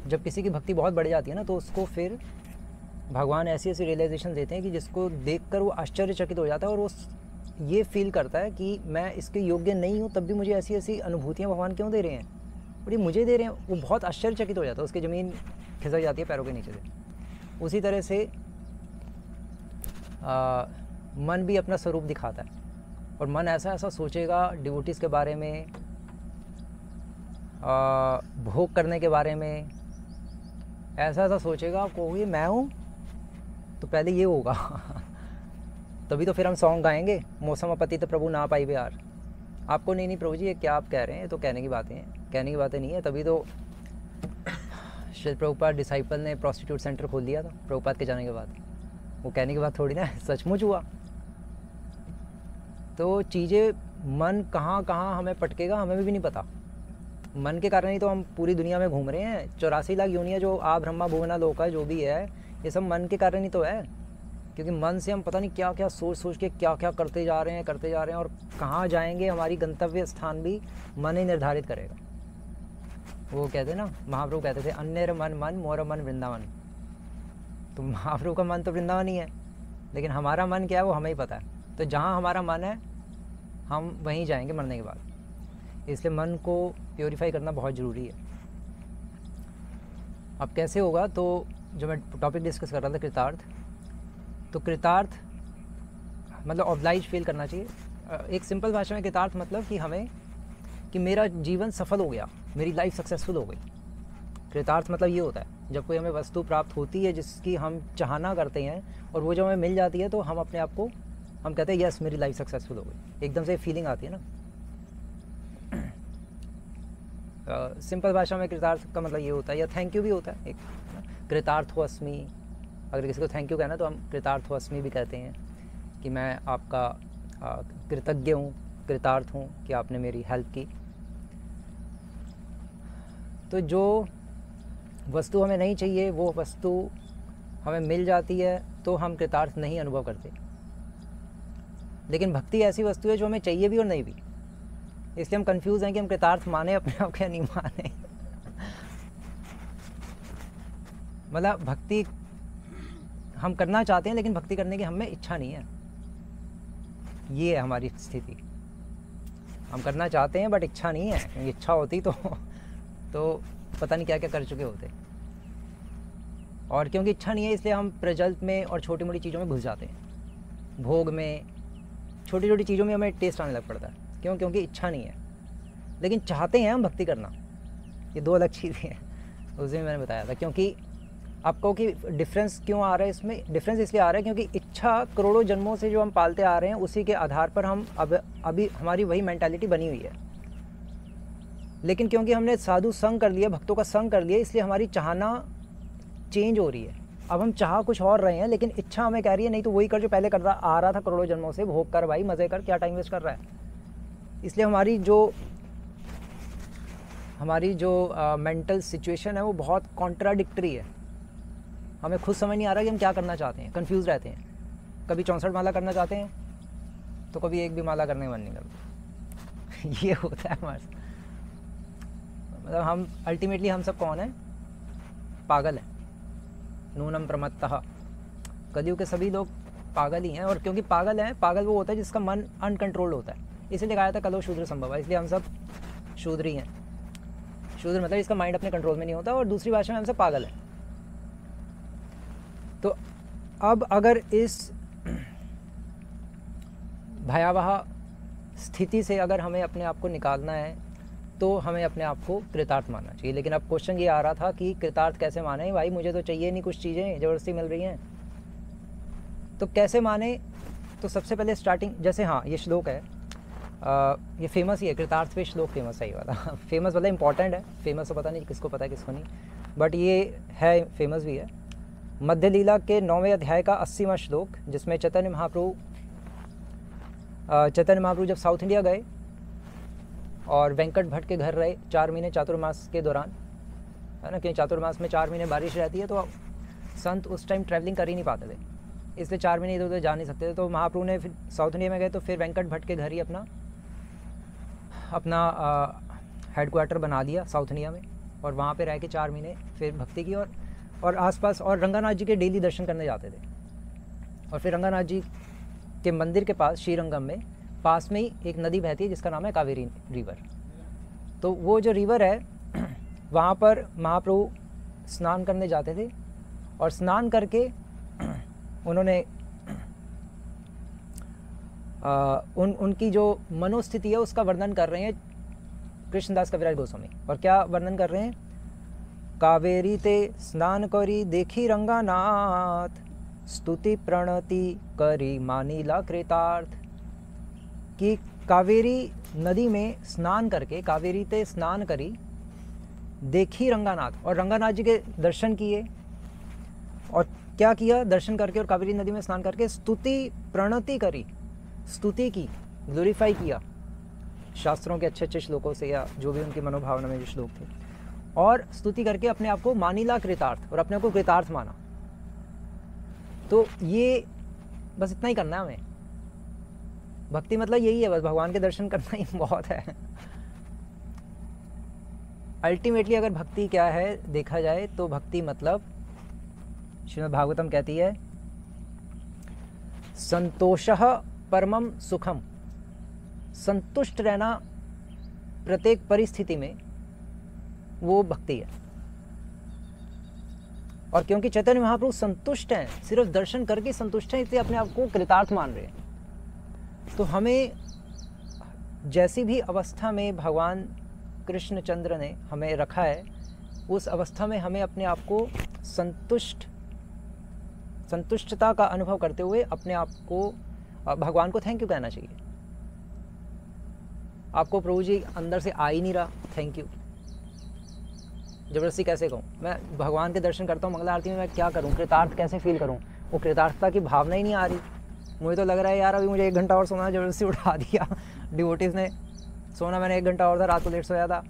जब किसी की भक्ति बहुत बढ़ जाती है ना, तो उसको फिर भगवान ऐसी ऐसी रियलाइजेशन देते हैं कि जिसको देखकर वो आश्चर्यचकित हो जाता है और वो ये फील करता है कि मैं इसके योग्य नहीं हूँ, तब भी मुझे ऐसी ऐसी अनुभूतियाँ भगवान क्यों दे रहे हैं, और ये मुझे दे रहे हैं। वो बहुत आश्चर्यचकित हो जाता है, उसकी ज़मीन खिसक जाती है पैरों के नीचे से। उसी तरह से मन भी अपना स्वरूप दिखाता है, और मन ऐसा ऐसा सोचेगा डिवोटीज़ के बारे में, भोग करने के बारे में, ऐसा ऐसा सोचेगा। आप कहोगे मैं हूँ, तो पहले ये होगा तभी तो फिर हम सॉन्ग गाएंगे, मौसम अपतित प्रभु ना पाई बिहार। आपको नहीं प्रभु जी ये क्या आप कह रहे हैं, ये तो कहने की बातें हैं, कहने की बातें नहीं है। तभी तो श्री प्रभुपाद डिसाइपल ने प्रोस्टिट्यूट सेंटर खोल दिया था प्रभुपाद के जाने के बाद। वो कहने की बात थोड़ी ना, सचमुच हुआ। तो चीज़ें, मन कहाँ कहाँ हमें पटकेगा हमें भी नहीं पता। मन के कारण ही तो हम पूरी दुनिया में घूम रहे हैं। 84 लाख योनियाँ जो आ ब्रह्मा भुवना लोका जो भी है, ये सब मन के कारण ही तो है। क्योंकि मन से हम पता नहीं क्या क्या सोच सोच के क्या क्या करते जा रहे हैं, और कहाँ जाएंगे हमारी गंतव्य स्थान भी मन ही निर्धारित करेगा। वो कहते ना, महाप्रभु कहते थे अन्य मन मन मोर मन वृंदावन। तो महाप्रभु का मन तो वृंदावन ही है, लेकिन हमारा मन क्या है वो हमें ही पता है। तो जहाँ हमारा मन है हम वहीं जाएंगे मरने के बाद। इसलिए मन को प्योरीफाई करना बहुत ज़रूरी है। अब कैसे होगा, तो जो मैं टॉपिक डिस्कस कर रहा था कृतार्थ, तो कृतार्थ मतलब ऑब्लाइज फील करना चाहिए। एक सिंपल भाषा में कृतार्थ मतलब कि हमें, कि मेरा जीवन सफल हो गया, मेरी लाइफ सक्सेसफुल हो गई। कृतार्थ मतलब ये होता है जब कोई हमें वस्तु प्राप्त होती है जिसकी हम चाहना करते हैं, और वो जब हमें मिल जाती है तो हम अपने आप को, हम कहते हैं यस मेरी लाइफ सक्सेसफुल हो गई। एकदम से फीलिंग आती है ना। सिंपल भाषा में कृतार्थ का मतलब ये होता है, या थैंक यू भी होता है एक, कृतार्थो अस्मि। अगर किसी को थैंक यू कहना तो हम कृतार्थो अस्मि भी कहते हैं, कि मैं आपका कृतज्ञ हूँ, कृतार्थ हूँ कि आपने मेरी हेल्प की। तो जो वस्तु हमें नहीं चाहिए वो वस्तु हमें मिल जाती है तो हम कृतार्थ नहीं अनुभव करते। लेकिन भक्ति ऐसी वस्तु है जो हमें चाहिए भी और नहीं भी, इसलिए हम कंफ्यूज हैं कि हम कृतार्थ माने अपने आप क्या नहीं माने। मतलब भक्ति हम करना चाहते हैं लेकिन भक्ति करने की हमें इच्छा नहीं है, ये है हमारी स्थिति। हम करना चाहते हैं बट इच्छा नहीं है, क्योंकि इच्छा होती तो पता नहीं क्या क्या कर चुके होते। और क्योंकि इच्छा नहीं है इसलिए हम प्रजल्प में और छोटी मोटी चीज़ों में घुस जाते हैं। भोग में, छोटी छोटी चीज़ों में हमें टेस्ट आने लग पड़ता है। क्यों? क्योंकि इच्छा नहीं है, लेकिन चाहते हैं हम भक्ति करना। ये दो अलग चीज़ें हैं, उस दिन मैंने बताया था। क्योंकि आपको कि डिफरेंस क्यों आ रहा है इसमें, डिफरेंस इसलिए आ रहा है क्योंकि इच्छा करोड़ों जन्मों से जो हम पालते आ रहे हैं उसी के आधार पर हम अभी हमारी वही मेंटालिटी बनी हुई है। लेकिन क्योंकि हमने साधु संग कर लिया, भक्तों का संग कर लिया, इसलिए हमारी चाहना चेंज हो रही है। अब हम चाह कुछ और रहे हैं लेकिन इच्छा हमें कह रही है नहीं तो वही कर जो पहले करता आ रहा था करोड़ों जन्मों से, भोग कर भाई, मज़े कर, क्या टाइम वेस्ट कर रहा है। इसलिए हमारी जो मेंटल सिचुएशन है वो बहुत कॉन्ट्राडिक्टरी है। हमें खुद समझ नहीं आ रहा कि हम क्या करना चाहते हैं, कंफ्यूज रहते हैं। कभी 64 माला करना चाहते हैं तो कभी एक भी माला करने का मन नहीं करता। ये होता है हमारे साथ। मतलब हम अल्टीमेटली हम सब कौन है? पागल हैं। नूनम प्रमत्तः, कलयुग के सभी लोग पागल ही हैं। और क्योंकि पागल हैं, पागल वो होता है जिसका मन अनकंट्रोल्ड होता है। इसलिए कहा था कलो शूद्र संभव है, इसलिए हम सब शूद्र ही हैं। शूद्र मतलब इसका माइंड अपने कंट्रोल में नहीं होता, और दूसरी भाषा में हम सब पागल हैं। तो अब अगर इस भयावह स्थिति से अगर हमें अपने आप को निकालना है तो हमें अपने आप को कृतार्थ मानना चाहिए। लेकिन अब क्वेश्चन ये आ रहा था कि कृतार्थ कैसे माने भाई, मुझे तो चाहिए नहीं, कुछ चीज़ें ज़बरदस्ती मिल रही हैं, तो कैसे माने? तो सबसे पहले स्टार्टिंग, जैसे हाँ ये श्लोक है, ये फेमस ही है, कृतार्थ पे श्लोक फेमस है ये वाला। फेमस मतलब इंपॉर्टेंट है, फेमस तो पता नहीं किसको पता है किसको नहीं, बट ये है फेमस भी है। मध्य लीला के 9वें अध्याय का 80वां श्लोक, जिसमें चैतन्य महाप्रभु जब साउथ इंडिया गए और वेंकट भट्ट के घर रहे 4 महीने चातुर्मास के दौरान, है ना, क्योंकि चातुर्मास में 4 महीने बारिश रहती है, तो संत उस टाइम ट्रैवलिंग कर ही नहीं पाते थे, इसलिए 4 महीने इधर उधर जा नहीं सकते थे। तो महाप्रभु ने फिर साउथ इंडिया में गए तो फिर वेंकट भट्ट के घर ही अपना हेडक्वार्टर बना दिया साउथ इंडिया में। और वहाँ पे रह के 4 महीने फिर भक्ति की, और आसपास, और रंगानाथ जी के डेली दर्शन करने जाते थे। और फिर रंगानाथ जी के मंदिर के पास श्रीरंगम में पास में ही एक नदी बहती है जिसका नाम है कावेरी रिवर। तो वो जो रिवर है वहाँ पर महाप्रभु स्नान करने जाते थे, और स्नान करके उन्होंने उनकी जो मनोस्थिति है उसका वर्णन कर रहे हैं कृष्णदास कविराज गोस्वामी। और क्या वर्णन कर रहे हैं? कावेरी ते स्नान करी देखी रंगानाथ, स्तुति प्रणति करी मानीला कृतार्थ। कि कावेरी नदी में स्नान करके, कावेरी ते स्नान करी देखी रंगानाथ, और रंगानाथ जी के दर्शन किए। और क्या किया? दर्शन करके और कावेरी नदी में स्नान करके स्तुति प्रणति करी, स्तुति की, ग्लोरीफाई किया शास्त्रों के अच्छे अच्छे श्लोकों से, या जो भी उनकी मनोभावना में जो श्लोक थे, और स्तुति करके अपने आप को मानीला कृतार्थ, और अपने आप को कृतार्थ माना। तो ये बस इतना ही करना है हमें। भक्ति मतलब यही है, बस भगवान के दर्शन करना ही बहुत है। अल्टीमेटली अगर भक्ति क्या है देखा जाए तो भक्ति मतलब, श्रीमद् भागवतम कहती है, संतोषः परमम सुखम। संतुष्ट रहना प्रत्येक परिस्थिति में, वो भक्ति है। और क्योंकि चैतन्य महाप्रभु संतुष्ट हैं, सिर्फ दर्शन करके संतुष्ट हैं, इसलिए अपने आप को कृतार्थ मान रहे हैं। तो हमें जैसी भी अवस्था में भगवान कृष्णचंद्र ने हमें रखा है, उस अवस्था में हमें अपने आप को संतुष्टता का अनुभव करते हुए अपने आप को भगवान को थैंक यू कहना चाहिए। आपको प्रभु जी अंदर से आ ही नहीं रहा थैंक यू, जबरदस्ती कैसे कहूँ? मैं भगवान के दर्शन करता हूँ मंगला आरती में, मैं क्या करूँ? कृतार्थ कैसे फील करूँ? वो कृतार्थता की भावना ही नहीं आ रही। मुझे तो लग रहा है यार अभी मुझे 1 घंटा और सोना, जबरदस्ती उठा दिया डिवोटीज़ ने। सोना मैंने 1 घंटा और था, रात को लेट सोया था,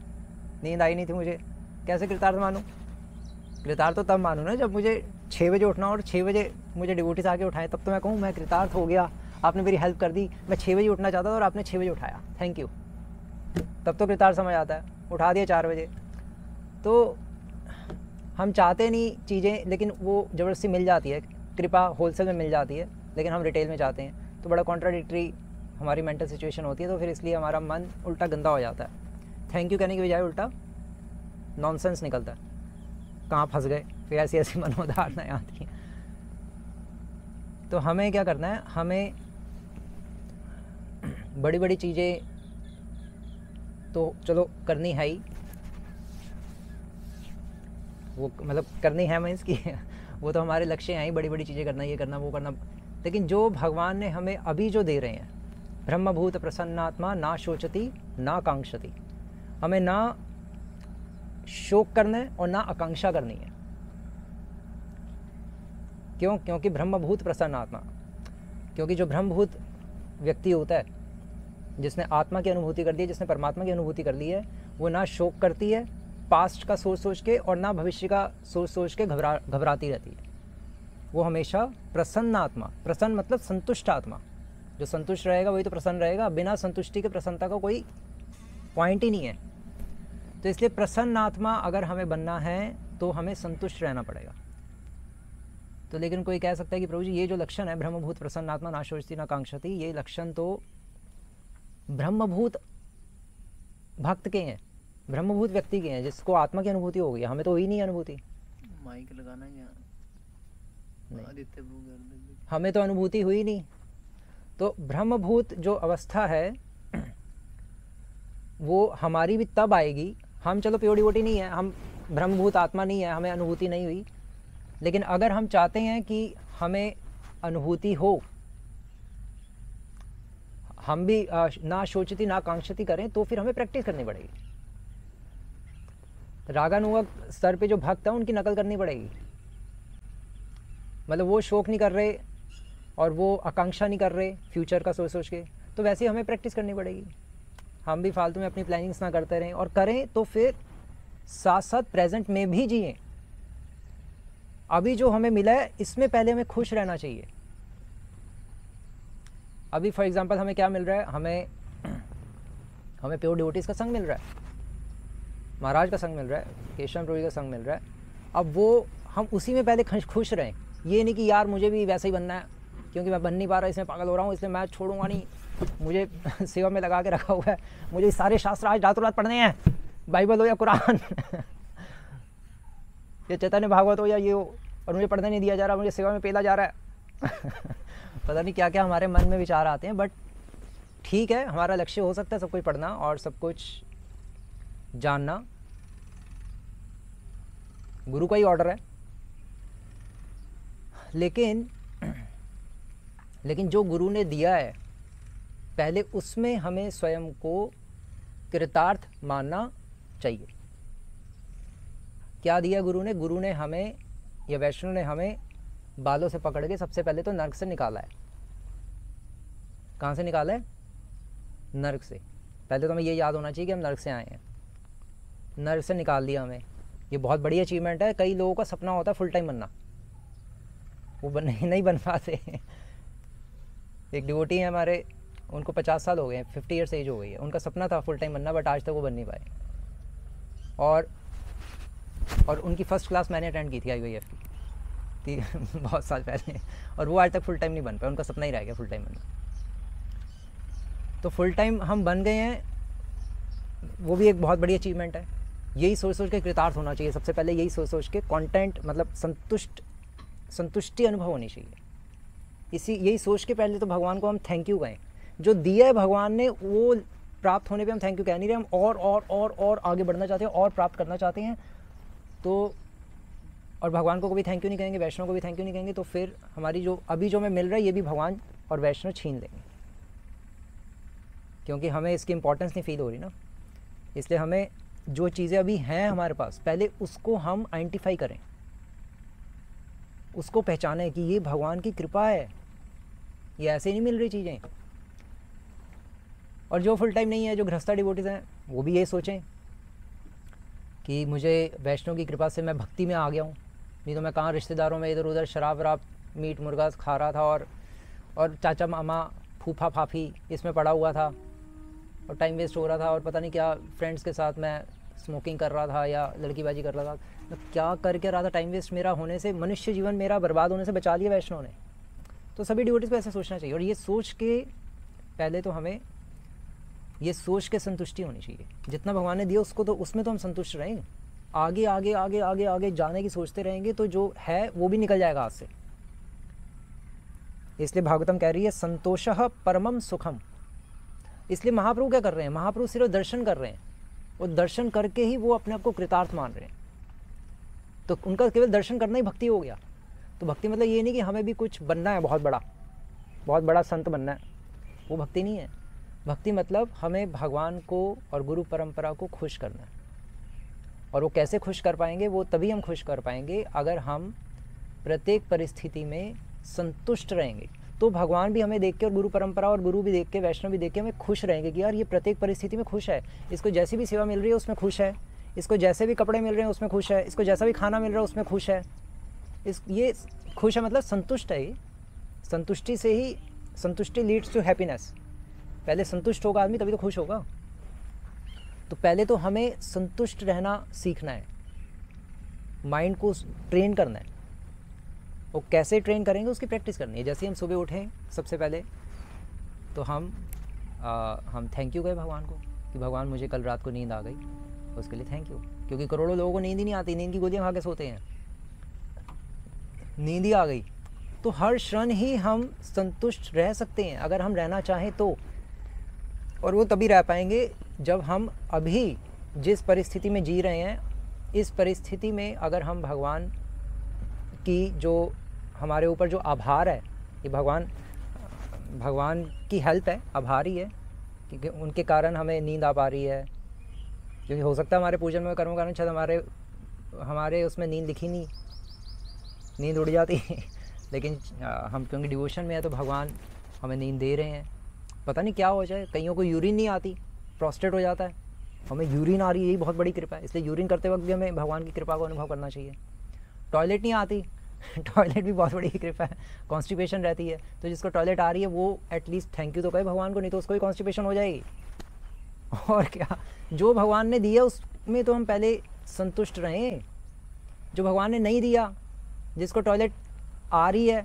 नींद आई नहीं थी मुझे, कैसे कृतार्थ मानूँ? कृतार्थ तो तब मानूँ ना जब मुझे 6 बजे उठना और 6 बजे मुझे डिवोटीज आके उठाएं, तब तो मैं कहूँ मैं कृतार्थ हो गया, आपने मेरी हेल्प कर दी। मैं 6 बजे उठना चाहता था और आपने 6 बजे उठाया, थैंक यू। तब तो कृतार्थ समझ आता है। उठा दिया 4 बजे। तो हम चाहते नहीं चीज़ें, लेकिन वो ज़बरदस्ती मिल जाती है, कृपा होलसेल में मिल जाती है, लेकिन हम रिटेल में चाहते हैं। तो बड़ा कॉन्ट्राडिक्टरी हमारी मेंटल सिचुएशन होती है। तो फिर इसलिए हमारा मन उल्टा गंदा हो जाता है। थैंक यू कहने की बजाय उल्टा नॉनसेंस निकलता है, कहाँ फंस गए, फिर ऐसी ऐसी मनोधारणाएं आती हैं। तो हमें क्या करना है? हमें बड़ी बड़ी चीज़ें तो चलो करनी है ही, वो मतलब करनी है मीन्स की वो तो हमारे लक्ष्य हैं ही, बड़ी बड़ी चीज़ें करना, ये करना वो करना। लेकिन जो भगवान ने हमें अभी जो दे रहे हैं, ब्रह्मभूत प्रसन्नात्मा ना शोचती ना कांक्षती, हमें ना शोक करना है और ना आकांक्षा करनी है। क्यों? क्योंकि ब्रह्मभूत प्रसन्नात्मा, क्योंकि जो ब्रह्मभूत व्यक्ति होता है, जिसने आत्मा की अनुभूति कर ली है, जिसने परमात्मा की अनुभूति कर ली है, वो ना शोक करती है पास्ट का सोच सोच के, और ना भविष्य का सोच सोच के घबराती रहती है। वो हमेशा प्रसन्न आत्मा, प्रसन्न मतलब संतुष्ट आत्मा, जो संतुष्ट रहेगा वही तो प्रसन्न रहेगा। बिना संतुष्टि के प्रसन्नता का कोई पॉइंट ही नहीं है। तो इसलिए प्रसन्न आत्मा अगर हमें बनना है तो हमें संतुष्ट रहना पड़ेगा। तो लेकिन कोई कह सकता है कि प्रभु जी ये जो लक्षण है ब्रह्मभूत प्रसन्न आत्मा ना शोचती ना कांक्षती, ये लक्षण तो ब्रह्मभूत भक्त के हैं, ब्रह्मभूत व्यक्ति के हैं, जिसको आत्मा की अनुभूति हो गई। हमें तो हुई नहीं अनुभूति। माइक लगाना है यहाँ, हमें तो अनुभूति हुई नहीं। तो ब्रह्मभूत जो अवस्था है वो हमारी भी तब आएगी। हम चलो प्योर डिवोटी नहीं है, हम ब्रह्मभूत आत्मा नहीं है, हमें अनुभूति नहीं हुई। लेकिन अगर हम चाहते हैं कि हमें अनुभूति हो, हम भी ना शोचती ना कांक्षती करें, तो फिर हमें प्रैक्टिस करनी पड़ेगी। रागानुगा स्तर पे जो भक्त है उनकी नकल करनी पड़ेगी। मतलब वो शोक नहीं कर रहे और वो आकांक्षा नहीं कर रहे फ्यूचर का सोच सोच के, तो वैसे ही हमें प्रैक्टिस करनी पड़ेगी। हम भी फालतू में अपनी प्लानिंग्स ना करते रहें, और करें तो फिर साथ साथ प्रेजेंट में भी जिएं। अभी जो हमें मिला है इसमें पहले हमें खुश रहना चाहिए। अभी फॉर एग्जांपल हमें क्या मिल रहा है? हमें प्योर डिवोटीज का संग मिल रहा है। महाराज का संग मिल रहा है, केशव प्रभु का संग मिल रहा है। अब वो हम उसी में पहले खुश रहें, ये नहीं कि यार मुझे भी वैसे ही बनना है, क्योंकि मैं बन नहीं पा रहा, इसमें पागल हो रहा हूँ, इसलिए मैं छोड़ूंगा नहीं, मुझे सेवा में लगा के रखा हुआ है, मुझे सारे शास्त्र आज रातों रात पढ़ने हैं, बाइबल हो या कुरान या चैतन्य भागवत हो या ये हो, और मुझे पढ़ने नहीं दिया जा रहा, मुझे सेवा में पेला जा रहा है पता नहीं क्या क्या हमारे मन में विचार आते हैं। बट ठीक है, हमारा लक्ष्य हो सकता है सब कुछ पढ़ना और सब कुछ जानना, गुरु का ही ऑर्डर है। लेकिन जो गुरु ने दिया है पहले उसमें हमें स्वयं को कृतार्थ मानना चाहिए। क्या दिया गुरु ने? गुरु ने हमें या वैष्णव ने हमें बालों से पकड़ के सबसे पहले तो नर्क से निकाला है। कहाँ से निकाला है? नर्क से। पहले तो हमें ये याद होना चाहिए कि हम नर्क से आए हैं, नर्क से निकाल दिया हमें। ये बहुत बड़ी अचीवमेंट है। कई लोगों का सपना होता है फुल टाइम बनना, वो नहीं बन पाते एक डिवोटी है हमारे, उनको 50 साल हो गए हैं, 50 ईयर्स एज हो गई है, उनका सपना था फुल टाइम बनना, बट आज तक वो बन नहीं पाए। और उनकी फर्स्ट क्लास मैंने अटेंड की थी IVF की बहुत साल पहले, और वो आज तक फुल टाइम नहीं बन पाया, उनका सपना ही रह गया फुल टाइम बनना। तो फुल टाइम हम बन गए हैं, वो भी एक बहुत बड़ी अचीवमेंट है। यही सोच सोच के कृतार्थ होना चाहिए सबसे पहले, यही सोच सोच के कंटेंट मतलब संतुष्टि अनुभव होनी चाहिए। यही सोच के पहले तो भगवान को हम थैंक यू कहें, जो दिया है भगवान ने वो प्राप्त होने पे हम थैंक यू कह नहीं रहे, हम और आगे बढ़ना चाहते हैं और प्राप्त करना चाहते हैं। तो और भगवान को भी थैंक यू नहीं कहेंगे, वैष्णव को भी थैंक यू नहीं कहेंगे, तो फिर हमारी जो अभी जो हमें मिल रहा है ये भी भगवान और वैष्णव छीन लेंगे, क्योंकि हमें इसकी इंपॉर्टेंस नहीं फील हो रही ना। इसलिए हमें जो चीज़ें अभी हैं हमारे पास पहले उसको हम आइडेंटिफाई करें, उसको पहचानें कि ये भगवान की कृपा है, ये ऐसे नहीं मिल रही चीज़ें। और जो फुल टाइम नहीं है, जो गृहस्था डिवोटीज हैं, वो भी ये सोचें कि मुझे वैष्णव की कृपा से मैं भक्ति में आ गया हूँ, नहीं तो मैं कहाँ रिश्तेदारों में इधर उधर शराब वराब मीट मुर्गा खा रहा था और चाचा मामा फूफा फाफी इसमें पड़ा हुआ था और टाइम वेस्ट हो रहा था, और पता नहीं क्या फ्रेंड्स के साथ मैं स्मोकिंग कर रहा था या लड़कीबाजी कर रहा था, मैं क्या करके रहा था, टाइम वेस्ट मेरा होने से, मनुष्य जीवन मेरा बर्बाद होने से बचा लिया वैष्णव ने। तो सभी डिवोटीज को ऐसा सोचना चाहिए, और ये सोच के पहले तो हमें ये सोच के संतुष्टि होनी चाहिए। जितना भगवान ने दिया उसको तो उसमें तो हम संतुष्ट रहेंगे, आगे आगे आगे आगे आगे जाने की सोचते रहेंगे तो जो है वो भी निकल जाएगा हाथ से। इसलिए भागवतम कह रही है संतोषः परमम सुखम। इसलिए महाप्रभु क्या कर रहे हैं? महाप्रभु सिर्फ दर्शन कर रहे हैं, और दर्शन करके ही वो अपने आप को कृतार्थ मान रहे हैं। तो उनका केवल दर्शन करना ही भक्ति हो गया। तो भक्ति मतलब ये नहीं कि हमें भी कुछ बनना है, बहुत बड़ा संत बनना है, वो भक्ति नहीं है। भक्ति मतलब हमें भगवान को और गुरु परंपरा को खुश करना है। और वो कैसे खुश कर पाएंगे? वो तभी हम खुश कर पाएंगे अगर हम प्रत्येक परिस्थिति में संतुष्ट रहेंगे। तो भगवान भी हमें देख के, और गुरु परंपरा और गुरु भी देख के, वैष्णव भी देख के हमें खुश रहेंगे कि यार ये प्रत्येक परिस्थिति में खुश है, इसको जैसी भी सेवा मिल रही है उसमें खुश है, इसको जैसे भी कपड़े मिल रहे हैं उसमें खुश है, इसको जैसा भी खाना मिल रहा है उसमें खुश है। ये खुश है मतलब संतुष्ट है। ये संतुष्टि से ही, संतुष्टि लीड्स टू हैप्पीनेस। पहले संतुष्ट होगा आदमी तभी तो खुश होगा। तो पहले तो हमें संतुष्ट रहना सीखना है, माइंड को ट्रेन करना है। वो कैसे ट्रेन करेंगे उसकी प्रैक्टिस करनी है। जैसे हम सुबह उठें सबसे पहले तो हम थैंक यू कहें भगवान को कि भगवान मुझे कल रात को नींद आ गई, उसके लिए थैंक यू। क्योंकि करोड़ों लोगों को नींद ही नहीं आती, नींद की गोलियां खा के सोते हैं, नींद ही आ गई। तो हर क्षण ही हम संतुष्ट रह सकते हैं अगर हम रहना चाहें तो। और वो तभी रह पाएंगे जब हम अभी जिस परिस्थिति में जी रहे हैं, इस परिस्थिति में अगर हम भगवान की जो हमारे ऊपर जो आभार है, ये भगवान की हेल्प है, आभार ही है, क्योंकि उनके कारण हमें नींद आ पा रही है। क्योंकि हो सकता है हमारे पूजन में कर्म कारण शायद हमारे उसमें नींद लिखी नहीं, नींद उड़ जाती लेकिन हम क्योंकि डिवोशन में है तो भगवान हमें नींद दे रहे हैं। पता नहीं क्या हो जाए, कईयों को यूरिन नहीं आती, प्रोस्टेट हो जाता है, हमें यूरिन आ रही है, यही बहुत बड़ी कृपा है। इसलिए यूरिन करते वक्त भी हमें भगवान की कृपा को अनुभव करना चाहिए। टॉयलेट नहीं आती टॉयलेट भी बहुत बड़ी कृपा है। कॉन्स्टिपेशन रहती है तो जिसको टॉयलेट आ रही है वो एटलीस्ट थैंक यू तो कहे भगवान को, नहीं तो उसको भी कॉन्स्टिपेशन हो जाएगी। और क्या, जो भगवान ने दिया उसमें तो हम पहले संतुष्ट रहें। जो भगवान ने नहीं दिया, जिसको टॉयलेट आ रही है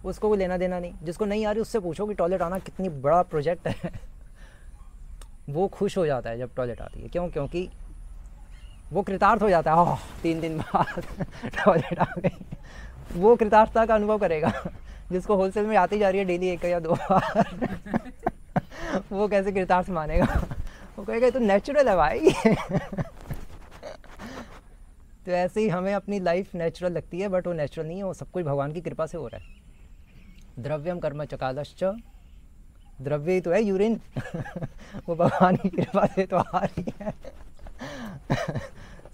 उसको कोई लेना देना नहीं, जिसको नहीं आ रही उससे पूछो कि टॉयलेट आना कितनी बड़ा प्रोजेक्ट है। वो खुश हो जाता है जब टॉयलेट आती है। क्यों? क्योंकि वो कृतार्थ हो जाता है। ओह 3 दिन बाद टॉयलेट आ गई। वो कृतार्थता का अनुभव करेगा। जिसको होलसेल में आती जा रही है डेली 1 या 2 बार, वो कैसे कृतार्थ मानेगा? वो कहेगा ये तो नेचुरल है भाई। तो ऐसे ही हमें अपनी लाइफ नेचुरल लगती है, बट वो नेचुरल नहीं है, वो सब कुछ भगवान की कृपा से हो रहा है। द्रव्यम कर्म चकालश्च, द्रव्य ही तो है यूरिन। वो भगवान की कृपा से तो आ रही है।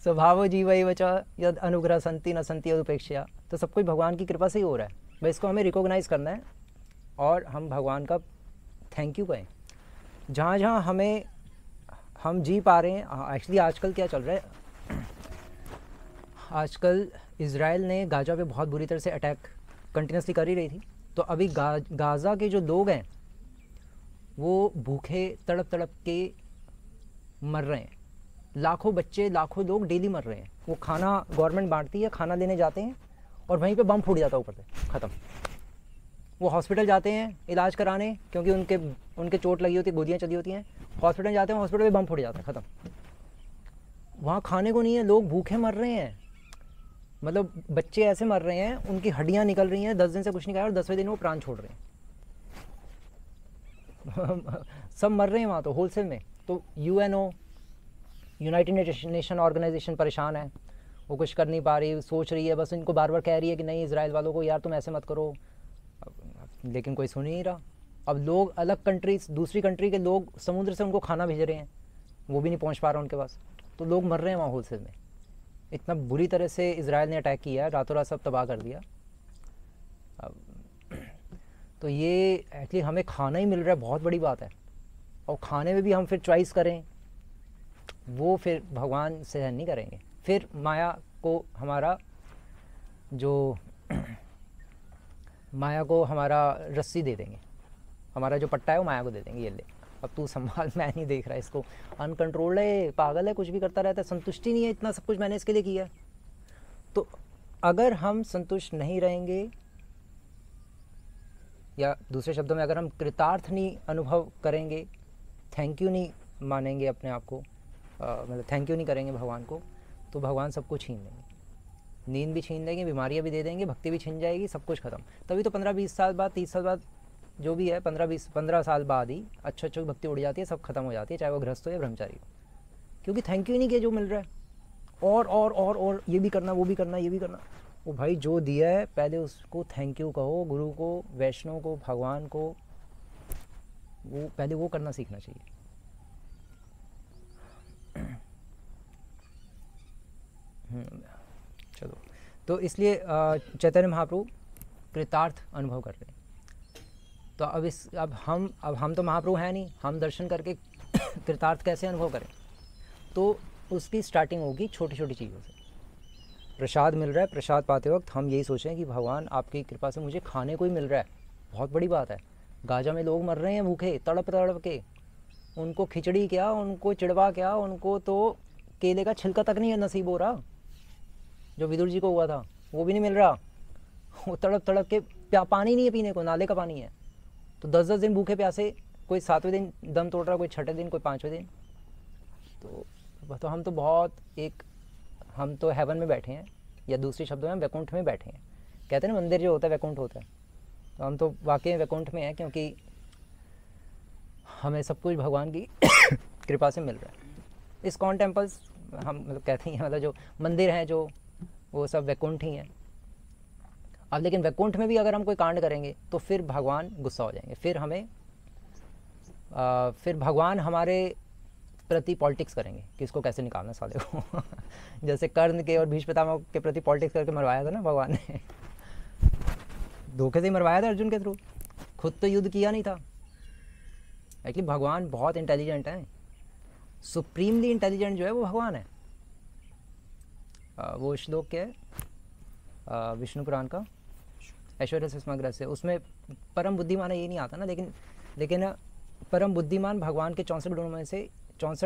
स्वभाव जीव च यद अनुग्रह संति न संति यदुपेक्षा, तो सब कुछ भगवान की कृपा से ही हो रहा है। भाई इसको हमें रिकॉग्नाइज करना है और हम भगवान का थैंक यू कहें। जहाँ जहाँ हमें हम जी पा रहे हैं। एक्चुअली आजकल क्या चल रहा है, आजकल इज़राइल ने गाज़ा पे बहुत बुरी तरह से अटैक कंटिन्यूसली कर ही रही थी। तो अभी गाज़ा के जो लोग हैं वो भूखे तड़प तड़प के मर रहे हैं। लाखों बच्चे, लाखों लोग डेली मर रहे हैं। वो खाना गवर्नमेंट बांटती है, खाना लेने जाते हैं और वहीं पे बम फूट जाता है ऊपर से, ख़त्म। वो हॉस्पिटल जाते हैं इलाज कराने, क्योंकि उनके चोट लगी होती है, गोलियाँ चली होती हैं। हॉस्पिटल जाते हैं, हॉस्पिटल में बम फूट जाता है, ख़त्म। वहाँ खाने को नहीं है, लोग भूखे मर रहे हैं। मतलब बच्चे ऐसे मर रहे हैं, उनकी हड्डियाँ निकल रही हैं, 10 दिन से कुछ नहीं खाया और 10वें दिन वो प्राण छोड़ रहे हैं। सब मर रहे हैं वहाँ तो होलसेल में। तो यूएनओ, यूनाइटेड नेशन ऑर्गेनाइजेशन परेशान है, वो कुछ कर नहीं पा रही, सोच रही है, बस इनको बार बार कह रही है कि नहीं इजराइल वालों को यार तुम ऐसे मत करो, लेकिन कोई सुन ही नहीं रहा। अब लोग अलग कंट्री, दूसरी कंट्री के लोग समुद्र से उनको खाना भेज रहे हैं, वो भी नहीं पहुँच पा रहा उनके पास, तो लोग मर रहे हैं वहाँ होलसेल में। इतना बुरी तरह से इजराइल ने अटैक किया है, रातों रात सब तबाह कर दिया। तो ये एक्चुअली हमें खाना ही मिल रहा है, बहुत बड़ी बात है। और खाने में भी हम फिर चॉइस करें, वो फिर भगवान सहन नहीं करेंगे। फिर माया को हमारा जो माया को हमारा रस्सी दे देंगे, हमारा जो पट्टा है वो माया को दे देंगे, ये ले अब तू संभाल, मैं नहीं देख रहा इसको, अनकंट्रोल्ड है, पागल है, कुछ भी करता रहता है, संतुष्टि नहीं है, इतना सब कुछ मैंने इसके लिए किया। तो अगर हम संतुष्ट नहीं रहेंगे, या दूसरे शब्दों में अगर हम कृतार्थ नहीं अनुभव करेंगे, थैंक यू नहीं मानेंगे अपने आप को, मतलब थैंक यू नहीं करेंगे भगवान को, तो भगवान सब कुछ छीन लेंगे। नींद भी छीन लेंगे, बीमारियां भी दे देंगे, भक्ति भी छीन जाएगी, सब कुछ खत्म। तभी तो 15-20 साल बाद, 30 साल बाद, जो भी है 15 साल बाद ही अच्छी भक्ति उड़ जाती है, सब खत्म हो जाती है, चाहे वो गृहस्थ हो या ब्रह्मचारी हो, क्योंकि थैंक यू ही नहीं किया जो मिल रहा है। और ये भी करना, वो भी करना, ये भी करना। वो भाई जो दिया है पहले उसको थैंक यू कहो, गुरु को, वैष्णव को, भगवान को, वो पहले वो करना सीखना चाहिए। चलो, तो इसलिए चैतन्य महाप्रभु कृतार्थ अनुभव कर रहे हैं। तो अब हम तो महाप्रभु हैं नहीं, हम दर्शन करके कृतार्थ कैसे अनुभव करें? तो उसकी स्टार्टिंग होगी छोटी छोटी चीज़ों से। प्रसाद मिल रहा है, प्रसाद पाते वक्त हम यही सोचें कि भगवान आपकी कृपा से मुझे खाने को ही मिल रहा है, बहुत बड़ी बात है। गाजा में लोग मर रहे हैं भूखे तड़प तड़प के, उनको खिचड़ी क्या, उनको चिड़वा क्या, उनको तो केले का छिलका तक नहीं नसीब हो रहा, जो विदुर जी को हुआ था वो भी नहीं मिल रहा। वो तड़प तड़प के, पानी नहीं है पीने को, नाले का पानी है। तो 10-10 दिन भूखे प्यासे, कोई 7वें दिन दम तोड़ रहा, कोई 6ठे दिन, कोई 5वें दिन। तो हम तो बहुत हम तो हेवन में बैठे हैं, या दूसरे शब्दों में वैकुंठ में बैठे हैं। कहते हैं ना मंदिर जो होता है वैकुंठ होता है, तो हम तो वाकई में वैकुंठ में हैं, क्योंकि हमें सब कुछ भगवान की कृपा से मिल रहा है। इस्कॉन टेम्पल्स हम मतलब कहते हैं, मतलब जो मंदिर हैं जो, वो सब वैकुंठ ही हैं। अब लेकिन वैकुंठ में भी अगर हम कोई कांड करेंगे तो फिर भगवान गुस्सा हो जाएंगे, फिर भगवान हमारे प्रति पॉलिटिक्स करेंगे कि इसको कैसे निकालना साले को। जैसे कर्ण के और भीष्म पितामह के प्रति पॉलिटिक्स करके मरवाया था ना भगवान ने। धोखे से ही मरवाया था अर्जुन के थ्रू, खुद तो युद्ध किया नहीं था। एक्चुअली भगवान बहुत इंटेलिजेंट है, सुप्रीमली इंटेलिजेंट जो है वो भगवान है। वो श्लोक क्या है विष्णु पुराण का, ऐश्वर्य से समग्र से, उसमें परम बुद्धिमान ये नहीं आता ना, लेकिन परम बुद्धिमान भगवान के 64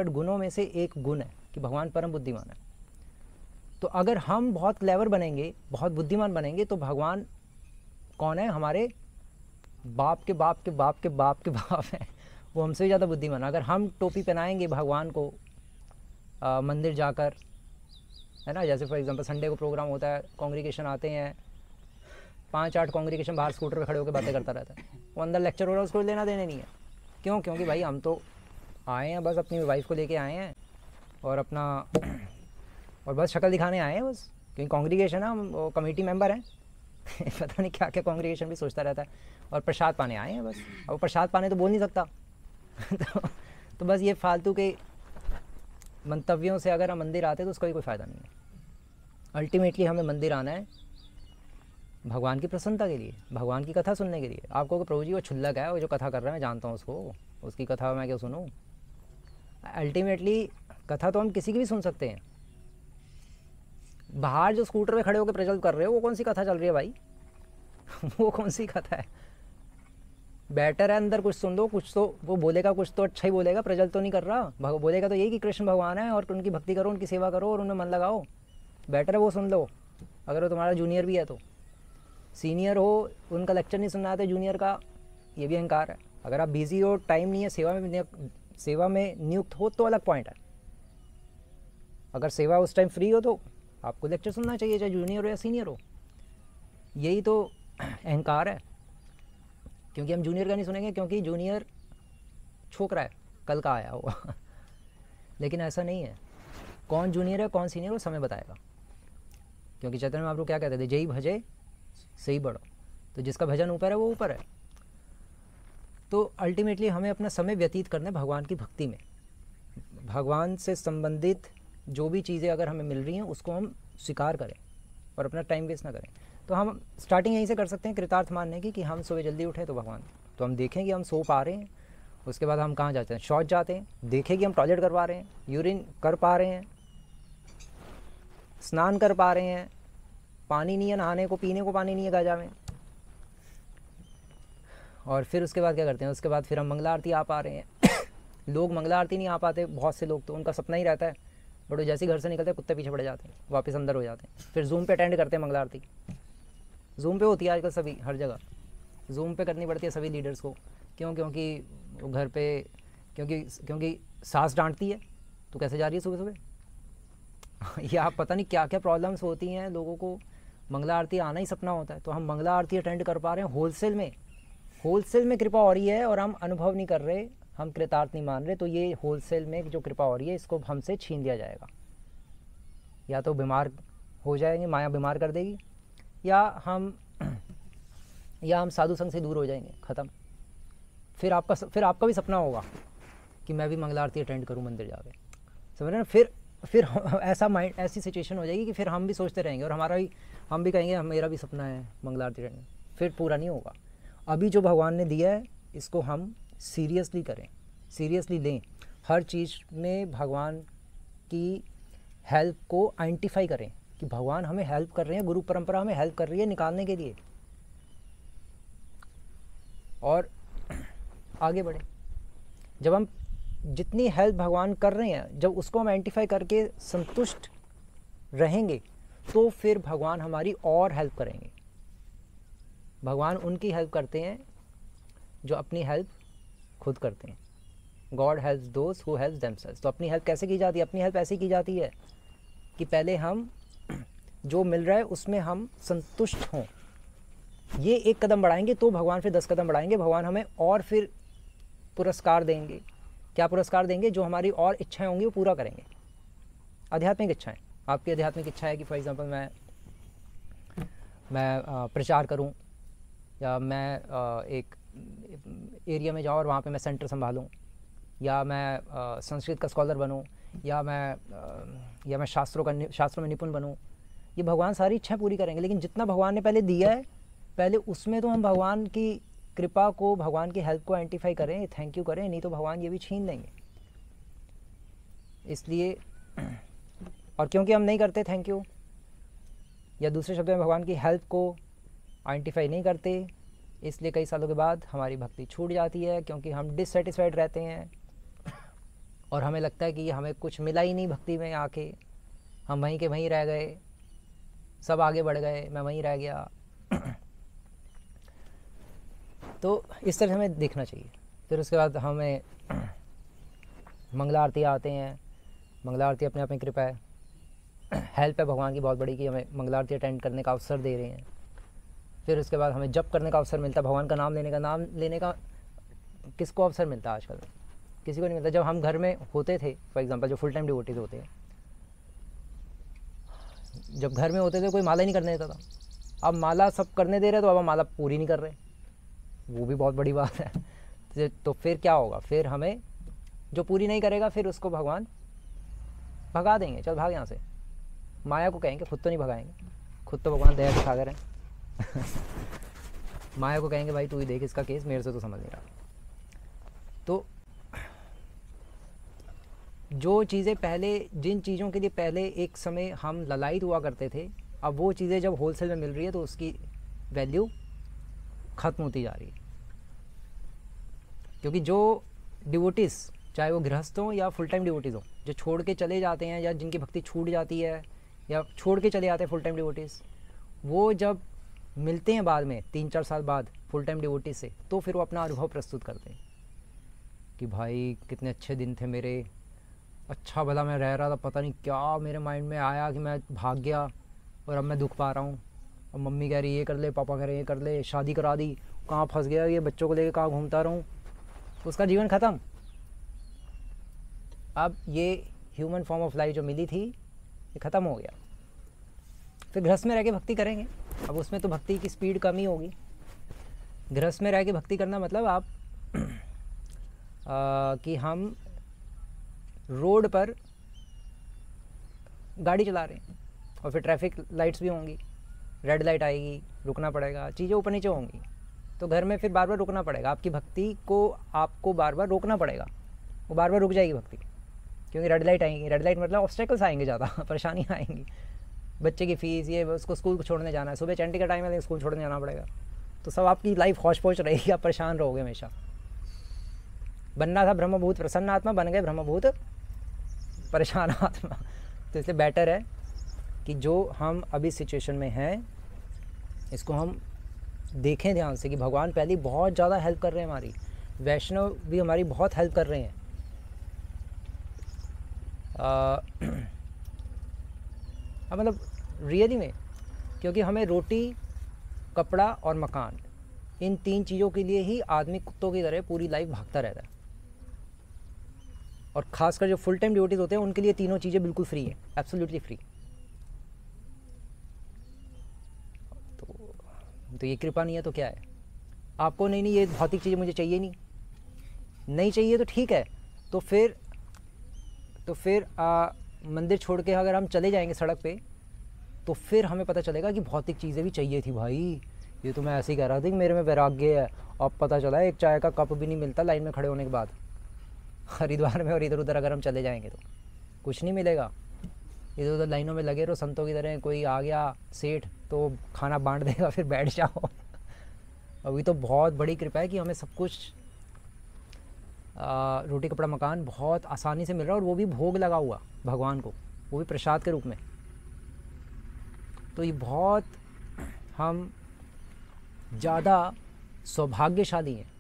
गुणों में से एक गुण है कि भगवान परम बुद्धिमान है। तो अगर हम बहुत क्लेवर बनेंगे, बहुत बुद्धिमान बनेंगे, तो भगवान कौन है? हमारे बाप के बाप के बाप के बाप के बाप है, वो हमसे भी ज़्यादा बुद्धिमान। अगर हम टोपी पहनाएंगे भगवान को मंदिर जाकर, है ना, जैसे फॉर एग्जांपल संडे को प्रोग्राम होता है, कांग्रीगेशन आते हैं, 5-8 कांग्रीगेशन बाहर स्कूटर पे खड़े होकर बातें करता रहता है, वो अंदर लेक्चर हो रहा है, उसको लेना देने नहीं है। क्यों? क्योंकि भाई हम तो आए हैं बस अपनी वाइफ को लेके आए हैं और अपना और बस शक्ल दिखाने आए हैं बस, क्योंकि कांग्रीगेशन है, हम कमेटी मेंबर हैं पता नहीं क्या क्या कांग्रीगेशन भी सोचता रहता है, और प्रसाद पाने आए हैं बस। अब प्रसाद पाने तो बोल नहीं सकता तो बस ये फालतू के मंतव्यों से अगर हम मंदिर आते तो उसका भी कोई फ़ायदा नहीं है। अल्टीमेटली हमें मंदिर आना है भगवान की प्रसन्नता के लिए, भगवान की कथा सुनने के लिए। आपको को प्रभु जी वो छुल्लक है, वो जो कथा कर रहा है, मैं जानता हूँ उसको, उसकी कथा मैं क्यों सुनूँ। अल्टीमेटली कथा तो हम किसी की भी सुन सकते हैं। बाहर जो स्कूटर पे खड़े होकर प्रज्वल कर रहे हो, वो कौन सी कथा चल रही है भाई वो कौन सी कथा है? बेटर है अंदर कुछ सुन दो, कुछ तो वो बोलेगा, कुछ तो अच्छा ही बोलेगा। प्रज्वल तो नहीं कर रहा, बोलेगा तो यही कि कृष्ण भगवान है और उनकी भक्ति करो, उनकी सेवा करो और उनमें मन लगाओ। बेटर है वो सुन लो, अगर वो तुम्हारा जूनियर भी है तो। सीनियर हो, उनका लेक्चर नहीं सुनना आता जूनियर का, ये भी अहंकार है। अगर आप बिजी हो, टाइम नहीं है, सेवा में नियुक्त हो तो अलग पॉइंट है। अगर सेवा उस टाइम फ्री हो तो आपको लेक्चर सुनना चाहिए, चाहे जूनियर हो या सीनियर हो। यही तो अहंकार है। क्योंकि हम जूनियर का नहीं सुनेंगे, क्योंकि जूनियर छोकरा है, कल का आया होगा लेकिन ऐसा नहीं है। कौन जूनियर है कौन सीनियर, वो समय बताएगा। क्योंकि चैतन्य महाप्रभु क्या कहते थे? जय भजे सही बढ़ो। तो जिसका भजन ऊपर है वो ऊपर है। तो अल्टीमेटली हमें अपना समय व्यतीत करना है भगवान की भक्ति में। भगवान से संबंधित जो भी चीज़ें अगर हमें मिल रही हैं उसको हम स्वीकार करें और अपना टाइम वेस्ट ना करें। तो हम स्टार्टिंग यहीं से कर सकते हैं कृतार्थ मानने की, कि हम सुबह जल्दी उठें तो भगवान, तो हम देखें कि हम सो पा रहे हैं। उसके बाद हम कहाँ जाते हैं? शौच जाते हैं, देखें कि हम टॉयलेट कर पा रहे हैं, यूरिन कर पा रहे हैं, स्नान कर पा रहे हैं, पानी नहीं है नहाने को, पीने को पानी नहीं है गाजा में। और फिर उसके बाद क्या करते हैं? उसके बाद फिर हम मंगला आरती आ पा रहे हैं लोग मंगला आरती नहीं आ पाते, बहुत से लोग तो उनका सपना ही रहता है, बट वो जैसे ही घर से निकलते हैं कुत्ते पीछे पड़ जाते हैं, वापस अंदर हो जाते हैं। फिर जूम पे अटेंड करते हैं मंगला आरती। जूम पे होती है आजकल सभी, हर जगह जूम पे करनी पड़ती है सभी लीडर्स को। क्यों? क्योंकि वो घर पे क्योंकि सास डांटती है, तो कैसे जा रही है सुबह सुबह या पता नहीं क्या क्या प्रॉब्लम्स होती हैं लोगों को। मंगला आरती आना ही सपना होता है। तो हम मंगला आरती अटेंड कर पा रहे हैं, होलसेल में कृपा हो रही है और हम अनुभव नहीं कर रहे, हम कृतार्थ नहीं मान रहे। तो ये होलसेल में जो कृपा हो रही है इसको हमसे छीन लिया जाएगा। या तो बीमार हो जाएंगे, माया बीमार कर देगी, या हम साधु संग से दूर हो जाएंगे, ख़त्म। फिर आपका भी सपना होगा कि मैं भी मंगला आरती अटेंड करूं मंदिर जाके, समझ रहे हैं? फिर ऐसी सिचुएशन हो जाएगी कि फिर हम भी सोचते रहेंगे और हम भी कहेंगे मेरा भी सपना है मंगला आरती अटेंड, फिर पूरा नहीं होगा। अभी जो भगवान ने दिया है इसको हम सीरियसली करें, सीरियसली लें। हर चीज़ में भगवान की हेल्प को आइडेंटिफाई करें कि भगवान हमें हेल्प कर रहे हैं, गुरु परंपरा हमें हेल्प कर रही है निकालने के लिए, और आगे बढ़े। जब हम जितनी हेल्प भगवान कर रहे हैं, जब उसको हम आइडेंटिफाई करके संतुष्ट रहेंगे, तो फिर भगवान हमारी और हेल्प करेंगे। भगवान उनकी हेल्प करते हैं जो अपनी हेल्प खुद करते हैं। God helps those who helps themselves. तो अपनी हेल्प कैसे की जाती है? अपनी हेल्प ऐसे की जाती है कि पहले हम जो मिल रहा है उसमें हम संतुष्ट हों। ये एक कदम बढ़ाएंगे तो भगवान फिर 10 कदम बढ़ाएंगे। भगवान हमें और फिर पुरस्कार देंगे। क्या पुरस्कार देंगे? जो हमारी और इच्छाएं होंगी वो पूरा करेंगे। आध्यात्मिक इच्छाएं, आपकी आध्यात्मिक इच्छा है कि फॉर एग्जांपल मैं प्रचार करूं, या मैं एक एरिया में जाऊं और वहाँ पे मैं सेंटर संभालूं, या मैं संस्कृत का स्कॉलर बनूं, या मैं शास्त्रों में निपुण बनूं। ये भगवान सारी इच्छाएं पूरी करेंगे। लेकिन जितना भगवान ने पहले दिया है, पहले उसमें तो हम भगवान की कृपा को, भगवान की हेल्प को आइडेंटिफाई करें, थैंक यू करें, नहीं तो भगवान ये भी छीन लेंगे। इसलिए, और क्योंकि हम नहीं करते थैंक यू, या दूसरे शब्दों में भगवान की हेल्प को आइडेंटिफाई नहीं करते, इसलिए कई सालों के बाद हमारी भक्ति छूट जाती है, क्योंकि हम डिससेटिस्फाइड रहते हैं और हमें लगता है कि हमें कुछ मिला ही नहीं भक्ति में आके, हम वहीं के वहीं रह गए, सब आगे बढ़ गए, मैं वहीं रह गया। तो इस तरह हमें देखना चाहिए। फिर उसके बाद हमें मंगला आरती आते हैं। मंगला आरती अपने आप में कृपा है, हेल्प है भगवान की बहुत बड़ी कि हमें मंगला आरती अटेंड करने का अवसर दे रहे हैं। फिर उसके बाद हमें जप करने का अवसर मिलता है, भगवान का नाम लेने का किसको अवसर मिलता है आजकल? किसी को नहीं मिलता। जब हम घर में होते थे, फॉर एग्जांपल जो फुल टाइम डिवोटीज होते हैं, जब घर में होते थे कोई माला ही नहीं करने देता था। अब माला सब करने दे रहे, तो अब हम माला पूरी नहीं कर रहे, वो भी बहुत बड़ी बात है। तो फिर क्या होगा? फिर हमें जो पूरी नहीं करेगा फिर उसको भगवान भगा देंगे, चल भाग यहाँ से। माया को कहेंगे, खुद तो नहीं भगाएंगे, खुद तो भगवान दया के सागर हैं। माया को कहेंगे भाई तू ही देख इसका केस, मेरे से तो समझ नहीं रहा। तो जो चीज़ें पहले, जिन चीज़ों के लिए पहले एक समय हम ललायित हुआ करते थे, अब वो चीज़ें जब होलसेल में मिल रही है तो उसकी वैल्यू ख़त्म होती जा रही है। क्योंकि जो डिवोटीज़, चाहे वो गृहस्थ हों या फुल टाइम डिवोटीज़ हों, जो छोड़ के चले जाते हैं या जिनकी भक्ति छूट जाती है या छोड़ के चले जाते हैं फुल टाइम डिवोटीज़, वो जब मिलते हैं बाद में 3-4 साल बाद फुल टाइम डिवोटीज़ से, तो फिर वो अपना अनुभव प्रस्तुत करते हैं कि भाई कितने अच्छे दिन थे मेरे, अच्छा भला मैं रह रहा था, पता नहीं क्या मेरे माइंड में आया कि मैं भाग गया और अब मैं दुख पा रहा हूँ। और मम्मी कह रही ये कर ले, पापा कह रहे ये कर ले, शादी करा दी, कहाँ फंस गया, ये बच्चों को लेकर कहाँ घूमता रहूँ। उसका जीवन ख़त्म। अब ये ह्यूमन फॉर्म ऑफ लाइफ जो मिली थी ये ख़त्म हो गया। फिर गृहस्थ में रह के भक्ति करेंगे। अब उसमें तो भक्ति की स्पीड कम ही होगी। गृहस्थ में रह के भक्ति करना मतलब आप कि हम रोड पर गाड़ी चला रहे हैं और फिर ट्रैफिक लाइट्स भी होंगी, रेड लाइट आएगी, रुकना पड़ेगा, चीज़ें ऊपर नीचे होंगी, तो घर में फिर बार बार रुकना पड़ेगा। आपकी भक्ति को आपको बार बार रोकना पड़ेगा, वो बार बार रुक जाएगी भक्ति, क्योंकि रेड लाइट आएंगी। रेड लाइट मतलब ऑब्स्टेकल्स आएंगे, ज़्यादा परेशानियाँ आएंगी। बच्चे की फ़ीस, ये उसको स्कूल को छोड़ने जाना है, सुबह चैंटी का टाइम है लेकिन स्कूल छोड़ने जाना पड़ेगा, तो सब आपकी लाइफ हौच पौच रहेगी, आप परेशान रहोगे हमेशा। बनना था ब्रह्मभूत प्रसन्न आत्मा, बन गए ब्रह्मभूत परेशान आत्मा। तो इसलिए बेटर है कि जो हम अभी सिचुएशन में हैं इसको हम देखें ध्यान से कि भगवान पहले बहुत ज़्यादा हेल्प कर रहे हैं हमारी, वैष्णव भी हमारी बहुत हेल्प कर रहे हैं। मतलब रियली में, क्योंकि हमें रोटी, कपड़ा और मकान, इन 3 चीज़ों के लिए ही आदमी कुत्तों की तरह पूरी लाइफ भागता रहता है। और ख़ासकर जो फुल टाइम ड्यूटीज़ होते हैं उनके लिए तीनों चीज़ें बिल्कुल फ्री हैं, एब्सोल्युटली फ्री। तो ये कृपा नहीं है तो क्या है? आपको नहीं ये भौतिक चीज़ें मुझे चाहिए नहीं चाहिए तो ठीक है, तो फिर मंदिर छोड़ के अगर हम चले जाएंगे सड़क पे, तो फिर हमें पता चलेगा कि भौतिक चीज़ें भी चाहिए थी भाई। ये तो मैं ऐसे ही कह रहा था कि मेरे में वैराग्य है, अब पता चला एक चाय का कप भी नहीं मिलता लाइन में खड़े होने के बाद हरिद्वार में। और इधर उधर अगर हम चले जाएंगे तो कुछ नहीं मिलेगा। इधर उधर लाइनों में लगे रहो संतों की तरह, कोई आ गया सेठ तो खाना बांट देगा, फिर बैठ जाओ। अभी तो बहुत बड़ी कृपा है कि हमें सब कुछ रोटी कपड़ा मकान बहुत आसानी से मिल रहा है, और वो भी भोग लगा हुआ भगवान को, वो भी प्रसाद के रूप में। तो ये बहुत हम ज़्यादा सौभाग्यशाली हैं।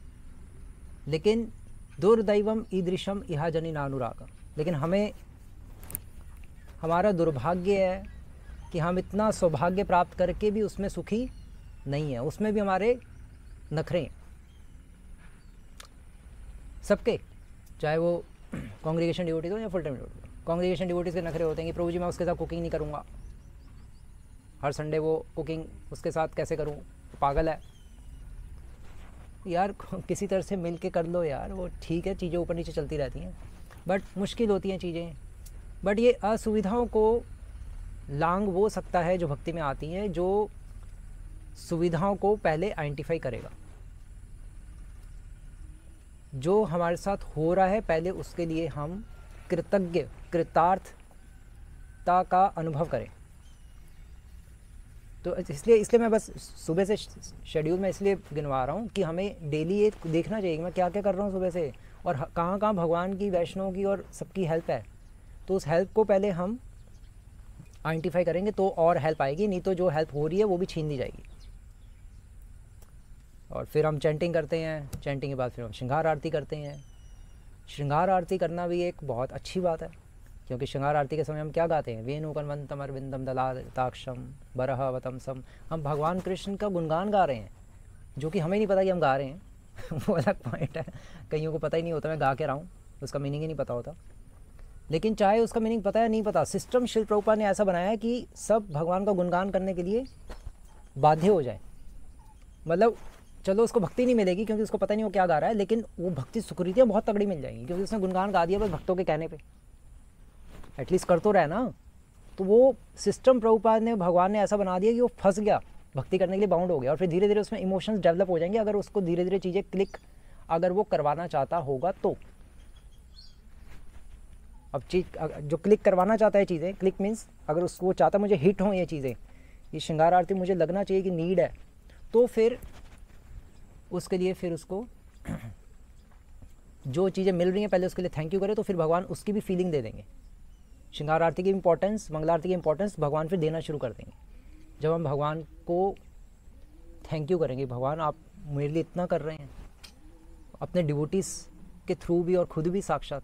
लेकिन दुर्दैवम ईदृशम इहा जनी नानुराग, लेकिन हमारा दुर्भाग्य है कि हम इतना सौभाग्य प्राप्त करके भी उसमें सुखी नहीं है। उसमें भी हमारे नखरे हैं सबके, चाहे वो कांग्रीगेशन डिवोटीज हो या फुल टाइम डिवोटीज हो। कांग्रीगेशन डिवोटीज के नखरे होते हैं कि प्रभु जी मैं उसके साथ कुकिंग नहीं करूँगा, हर संडे वो कुकिंग उसके साथ कैसे करूँ, पागल है यार। किसी तरह से मिल के कर लो यार, वो ठीक है, चीज़ें ऊपर नीचे चलती रहती हैं, बट मुश्किल होती हैं चीज़ें। बट ये असुविधाओं को लांग वो सकता है जो भक्ति में आती हैं, जो सुविधाओं को पहले आइडेंटिफाई करेगा। जो हमारे साथ हो रहा है पहले उसके लिए हम कृतार्थता का अनुभव करें। तो इसलिए मैं बस सुबह से शेड्यूल में इसलिए गिनवा रहा हूँ कि हमें डेली ये देखना चाहिए कि मैं क्या क्या कर रहा हूँ सुबह से, और कहाँ कहाँ भगवान की, वैष्णव की और सबकी हेल्प है। तो उस हेल्प को पहले हम आइडेंटिफाई करेंगे तो और हेल्प आएगी, नहीं तो जो हेल्प हो रही है वो भी छीन ली जाएगी। और फिर हम चैंटिंग करते हैं, चैंटिंग के बाद फिर हम श्रृंगार आरती करते हैं। श्रृंगार आरती करना भी एक बहुत अच्छी बात है, क्योंकि श्रृंगार आरती के समय हम क्या गाते हैं, वेणुकन्वंतम अरविंदम दलाताक्षम बरहवतम सम। हम भगवान कृष्ण का गुणगान गा रहे हैं, जो कि हमें नहीं पता कि हम गा रहे हैं वो अलग पॉइंट है, कईयों को पता ही नहीं होता मैं गा के रहा हूँ, उसका मीनिंग ही नहीं पता होता। लेकिन चाहे उसका मीनिंग पता है नहीं पता, सिस्टम शिल प्रभुपाद ने ऐसा बनाया है कि सब भगवान का गुणगान करने के लिए बाध्य हो जाए। मतलब चलो उसको भक्ति नहीं मिलेगी क्योंकि उसको पता नहीं वो क्या गा रहा है, लेकिन वो भक्ति सुकृतियाँ बहुत तगड़ी मिल जाएंगी क्योंकि उसने गुणगान गा दिया बस भक्तों के कहने पे, एटलीस्ट कर तो रहा है ना। तो वो सिस्टम प्रभुपाद ने, भगवान ने ऐसा बना दिया कि वो फंस गया, भक्ति करने के लिए बाउंड हो गया, और फिर धीरे धीरे उसमें इमोशंस डेवलप हो जाएंगे अगर उसको धीरे धीरे चीज़ें क्लिक अगर वो करवाना चाहता होगा तो। अब जो क्लिक करवाना चाहता है चीज़ें, क्लिक मीन्स अगर उसको वो चाहता मुझे हिट हों ये चीज़ें, ये श्रृंगार आरती मुझे लगना चाहिए कि नीड है, तो फिर उसके लिए फिर उसको जो चीज़ें मिल रही हैं पहले उसके लिए थैंक यू करे, तो फिर भगवान उसकी भी फीलिंग दे देंगे। श्रृंगार आरती की इंपॉर्टेंस, मंगला आरती की इंपॉर्टेंस भगवान फिर देना शुरू कर देंगे। जब हम भगवान को थैंक यू करेंगे, भगवान आप मेरे लिए इतना कर रहे हैं, अपने डिवोटीज़ के थ्रू भी और खुद भी साक्षात,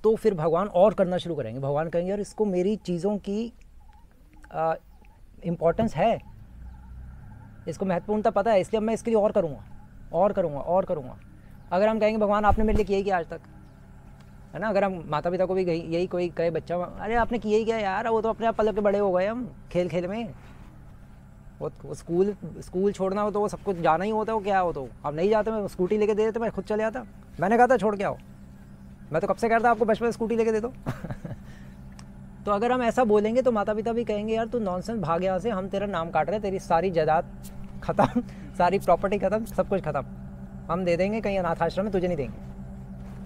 तो फिर भगवान और करना शुरू करेंगे। भगवान कहेंगे यार इसको मेरी चीज़ों की इम्पोर्टेंस है, इसको महत्वपूर्णता पता है, इसलिए मैं इसके लिए और करूँगा और करूँगा और करूँगा। अगर हम कहेंगे भगवान आपने मेरे लिए किया ही क्या आज तक, है ना, अगर हम माता पिता को भी यही कोई कहे बच्चा, अरे आपने किया ही क्या यार, वो तो अपने आप पल के बड़े हो गए, हम खेल खेल में वो स्कूल छोड़ना हो तो वो सब कुछ जाना ही होता है, वो क्या हो तो आप नहीं जाते, मैं स्कूटी लेके दे देते, मैं खुद चले जाता, मैंने कहा था छोड़ के आओ, मैं तो कब से कह रहा था आपको बचपन में स्कूटी लेके दे दो तो अगर हम ऐसा बोलेंगे तो माता पिता भी कहेंगे यार तू नॉनसेंस, भाग यहाँ से, हम तेरा नाम काट रहे हैं, तेरी सारी जायदाद खत्म, सारी प्रॉपर्टी खत्म, सब कुछ खत्म, हम दे देंगे कहीं अनाथ आश्रम में, तुझे नहीं देंगे।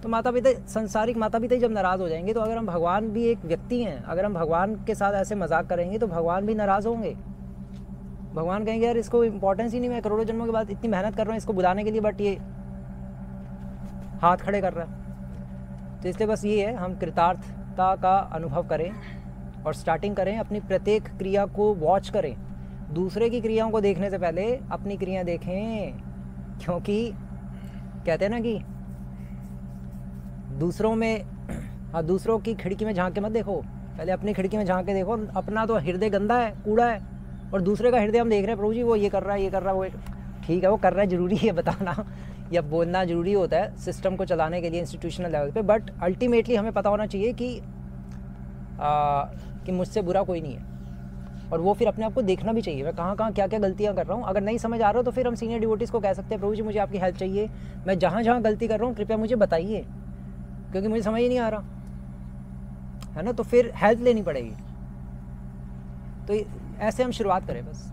तो माता पिता, संसारिक माता पिता ही जब नाराज़ हो जाएंगे, तो अगर हम भगवान भी एक व्यक्ति हैं, अगर हम भगवान के साथ ऐसे मजाक करेंगे तो भगवान भी नाराज़ होंगे। भगवान कहेंगे यार इसको इंपॉर्टेंस ही नहीं, मैं करोड़ों जन्मों के बाद इतनी मेहनत कर रहा हूँ इसको बुलाने के लिए, बट ये हाथ खड़े कर रहा है। तो इसलिए बस ये है, हम कृतार्थता का अनुभव करें और स्टार्टिंग करें, अपनी प्रत्येक क्रिया को वॉच करें, दूसरे की क्रियाओं को देखने से पहले अपनी क्रिया देखें, क्योंकि कहते हैं ना कि दूसरों में, हाँ, दूसरों की खिड़की में झांक के मत देखो, पहले अपनी खिड़की में झांक के देखो। अपना तो हृदय गंदा है, कूड़ा है, और दूसरे का हृदय हम देख रहे हैं, प्रभु जी वो ये कर रहा है, ये कर रहा है, वो ठीक है, वो कर रहा है, ज़रूरी है बताना या बोलना ज़रूरी होता है सिस्टम को चलाने के लिए इंस्टीट्यूशनल लेवल पे, बट अल्टीमेटली हमें पता होना चाहिए कि मुझसे बुरा कोई नहीं है, और वो फिर अपने आप को देखना भी चाहिए, मैं कहाँ कहाँ क्या क्या गलतियाँ कर रहा हूँ। अगर नहीं समझ आ रहा हो तो फिर हम सीनियर डिवोटीज़ को कह सकते हैं प्रभु जी मुझे आपकी हेल्प चाहिए, मैं जहाँ जहाँ गलती कर रहा हूँ कृपया मुझे बताइए, क्योंकि मुझे समझ ही नहीं आ रहा है ना, तो फिर हेल्प लेनी पड़ेगी। तो ऐसे हम शुरुआत करें बस,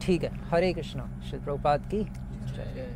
ठीक है। हरे कृष्णा, श्री प्रभुपाद की जय।